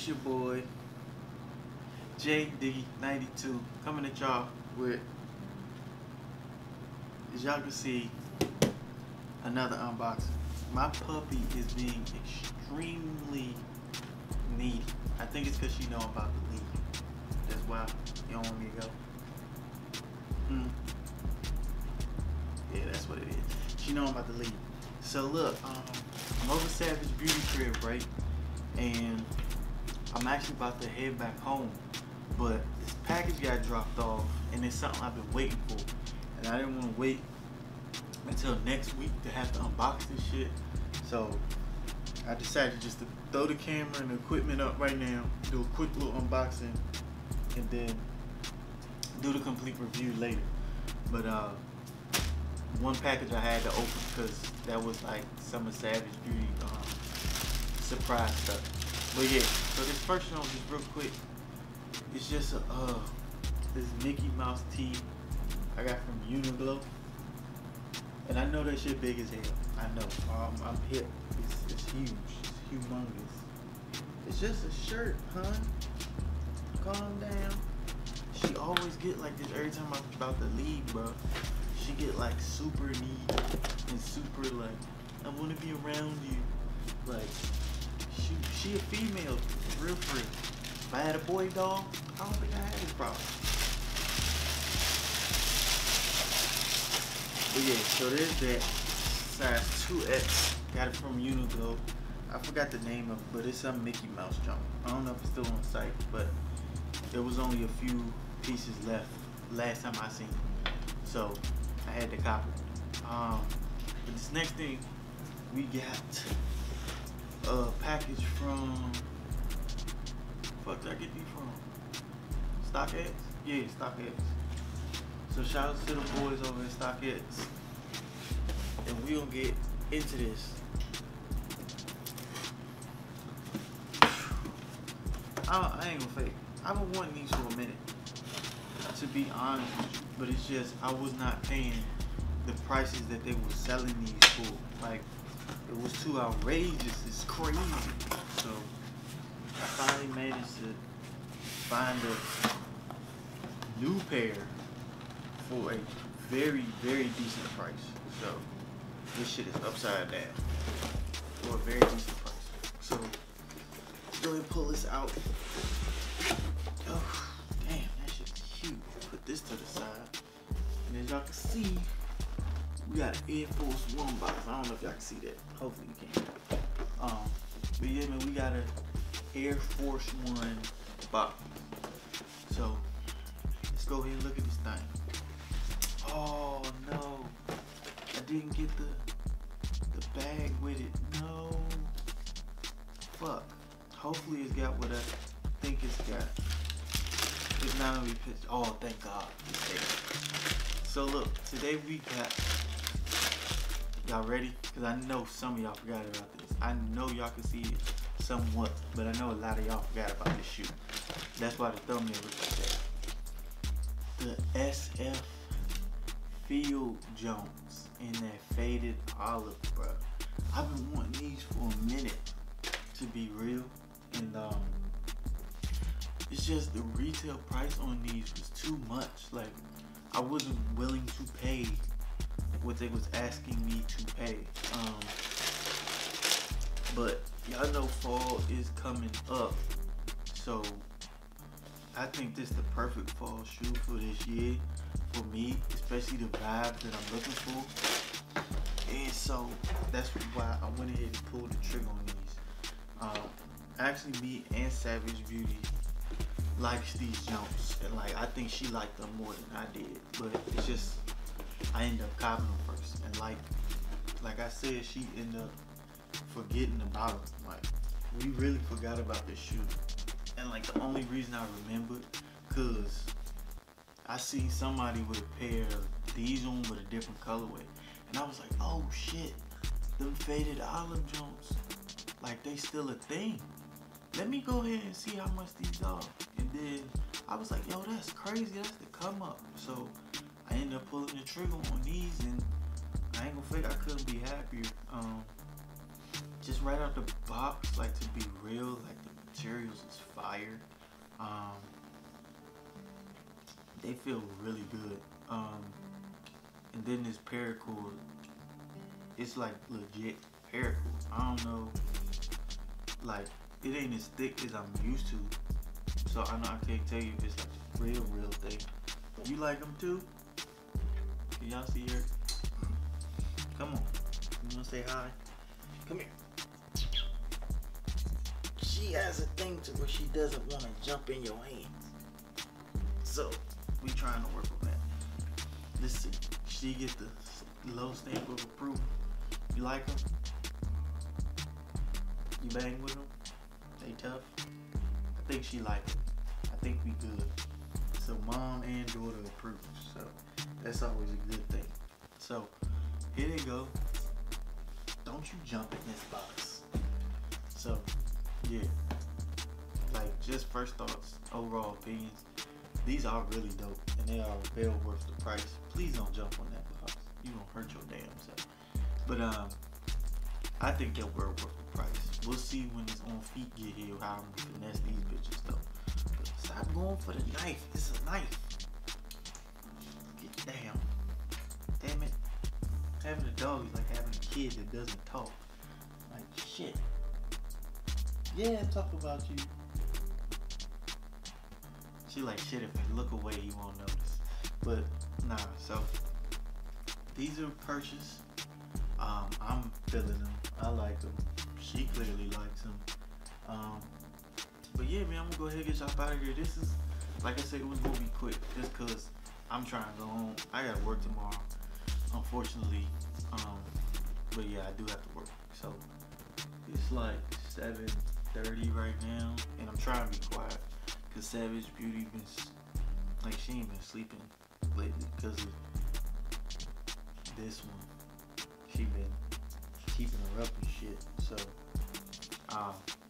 It's your boy JD92 coming at y'all with, as y'all can see, another unboxing. My puppy is being extremely needy. I think it's because she know I'm about to leave. That's why you don't want me to go. Yeah, that's what it is. She know I'm about to leave. So look, I'm over Savage Beauty crib, right? And I'm actually about to head back home, but this package got dropped off, and it's something I've been waiting for, and I didn't want to wait until next week to have to unbox this shit. So I decided just to throw the camera and the equipment up right now, do a quick little unboxing, and then do the complete review later. But one package I had to open because that was like some of Savage Beauty surprise stuff. But yeah, so this first one, just real quick, it's just a this Mickey Mouse tee I got from Uniqlo, and I know that shit big as hell. I know, I'm hip. It's huge, it's humongous. It's just a shirt, hun. Calm down. She always get like this every time I'm about to leave, bro. She get like super needy and super like, I want to be around you. Like, she a female, real free. If I had a boy dog, I don't think I had this problem. But yeah, so there's that size 2X. Got it from Uniqlo. I forgot the name of it, but it's some Mickey Mouse junk. I don't know if it's still on site, but there was only a few pieces left last time I seen it. So I had to copy it. But this next thing, we got a package from, fuck did I get these from? StockX? Yeah, StockX. So shout out to the boys over at StockX. And we gonna get into this. I ain't gonna fake. I've been wanting these for a minute, to be honest with you, but it's just I was not paying the prices that they were selling these for. Like, it was too outrageous. It's crazy. So I finally managed to find a new pair for a very, very decent price. So this shit is upside down for a very decent price. So let's go ahead and pull this out. Oh, damn, that shit's huge. Put this to the side. And as y'all can see, we got an Air Force One box. I don't know if y'all can see that. Hopefully you can. But yeah, man, we got an Air Force One box. So let's go ahead and look at this thing. Oh no, I didn't get the bag with it. No. Fuck. Hopefully it's got what I think it's got. It's not gonna be pissed. Oh, thank God. So look, today we got, y'all ready? Because I know some of y'all forgot about this. I know y'all can see it somewhat, but I know a lot of y'all forgot about this shoe. That's why the thumbnail looks like that. The SF Field Jones in that faded olive, bro. I've been wanting these for a minute, to be real. And it's just the retail price on these was too much. Like, I wasn't willing to pay what they was asking me to pay. But y'all know fall is coming up, so I think this is the perfect fall shoe for this year for me, especially the vibe that I'm looking for. And so that's why I went ahead and pulled the trigger on these. Actually, me and Savage Beauty likes these jumps, and like I think she liked them more than I did, but it's just I ended up copying them first, and like I said, she ended up forgetting about them. Like, we really forgot about this shoe, and like the only reason I remembered, cause I seen somebody with a pair of these on with a different colorway, and I was like, oh shit, them faded olive jumps, like they still a thing. Let me go ahead and see how much these are. And then I was like, yo, that's crazy. That's the come up. So I ended up pulling the trigger on these, and I ain't gonna fake, I couldn't be happier. Just right out the box, like, to be real, like materials is fire. They feel really good. And then this paracord, it's like legit paracord. I don't know, like it ain't as thick as I'm used to, so I know I can't tell you if it's like a real thing. You like them too? Can y'all see her? Come on, you wanna say hi? Come here. She has a thing to where she doesn't want to jump in your hands, so we trying to work on that. Let's see. She get the low stamp of approval. You like them? You bang with them? They tough? I think she like them. I think we good. So mom and daughter approve. So that's always a good thing. So here they go. Don't you jump in this box. So yeah, like just first thoughts, overall opinions. These are really dope, and they are well worth the price. Please don't jump on that box. You gonna hurt your damn self. But I think they're well worth the price. We'll see when it's on feet get here how I'm gonna finesse these bitches though. But stop going for the knife. It's a knife. Get down. Damn it. Having a dog is like having a kid that doesn't talk. Like shit. Yeah, talk about you. She like shit, if I look away you won't notice. But nah, so these are purchased. I'm feeling them. I like them. She clearly likes them. But yeah, man, I'm gonna go ahead and get y'all out of here. This is, like I said, it was gonna be quick just cause I'm trying to go home. I gotta work tomorrow, unfortunately. But yeah, I do have to work. So it's like 7:30 right now, and I'm trying to be quiet. Cause Savage Beauty been like she ain't been sleeping lately because of this one. She been keeping her up and shit. So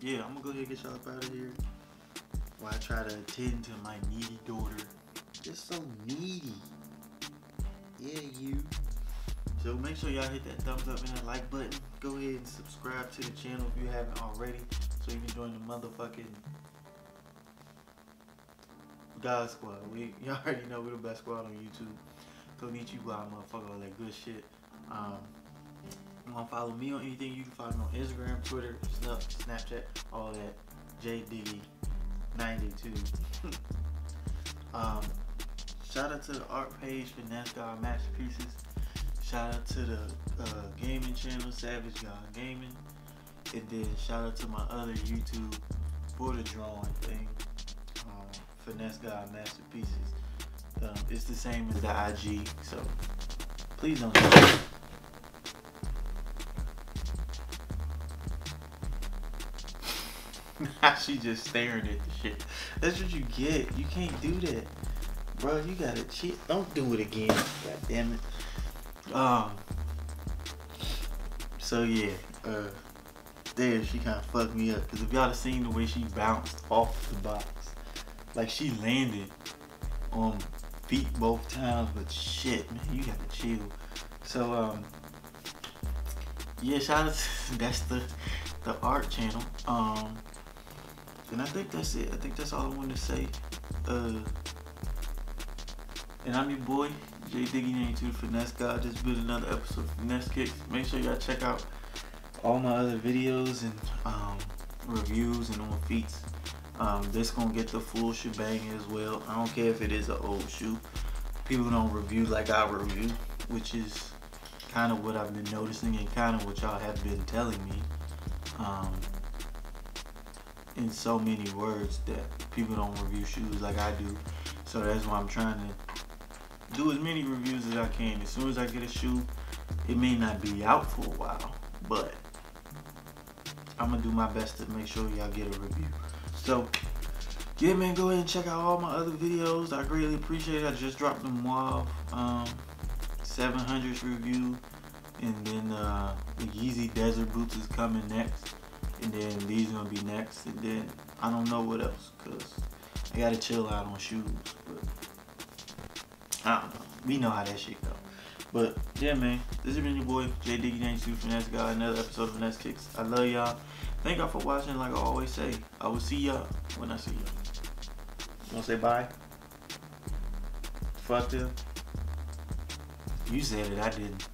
yeah, I'm gonna go ahead and get y'all up out of here while I try to attend to my needy daughter. Just so needy. Yeah, you. So make sure y'all hit that thumbs up and that like button. Go ahead and subscribe to the channel if you haven't already, so you can join the motherfucking God Squad. Y'all already know we're the best squad on YouTube. Konnichiwa, motherfucker, all that good shit. You wanna follow me on anything, you can follow me on Instagram, Twitter, Snapchat, all that. JDiggy92. Shout out to the art page for NASCAR Masterpieces. Shout out to the gaming channel, Savage God Gaming. And then shout out to my other YouTube for the drawing thing. Finesse God Masterpieces. It's the same as the IG, so please don't do it. She just staring at the shit. That's what you get. You can't do that, bro. You gotta cheat. Don't do it again. God damn it. So yeah, there she kind of fucked me up because if y'all have seen the way she bounced off the box. Like she landed on feet both times, but shit, man, you gotta chill. So yeah, shout out to, that's the art channel. And I think that's it. I think that's all I wanted to say. And I'm your boy, JDiggy92, Finesse God. Just built another episode of Finesse Kicks. Make sure y'all check out all my other videos and reviews and on feats. This gonna get the full shebang as well. I don't care if it is an old shoe. People don't review like I review, which is kind of what I've been noticing and kind of what y'all have been telling me. In so many words that people don't review shoes like I do. So that's why I'm trying to do as many reviews as I can. As soon as I get a shoe, it may not be out for a while, but I'm gonna do my best to make sure y'all get a review. So yeah, man, go ahead and check out all my other videos. I greatly appreciate it. I just dropped the Mauve 700s review, and then the Yeezy Desert Boots is coming next, and then these are gonna be next, and then I don't know what else because I gotta chill out on shoes, but I don't know. We know how that shit go. But yeah, man, this has been your boy J Diggy 92 Finesse Guy. Another episode of Finesse Kicks. I love y'all. Thank y'all for watching. Like I always say, I will see y'all when I see y'all. You wanna say bye? Fuck them. You said it, I didn't.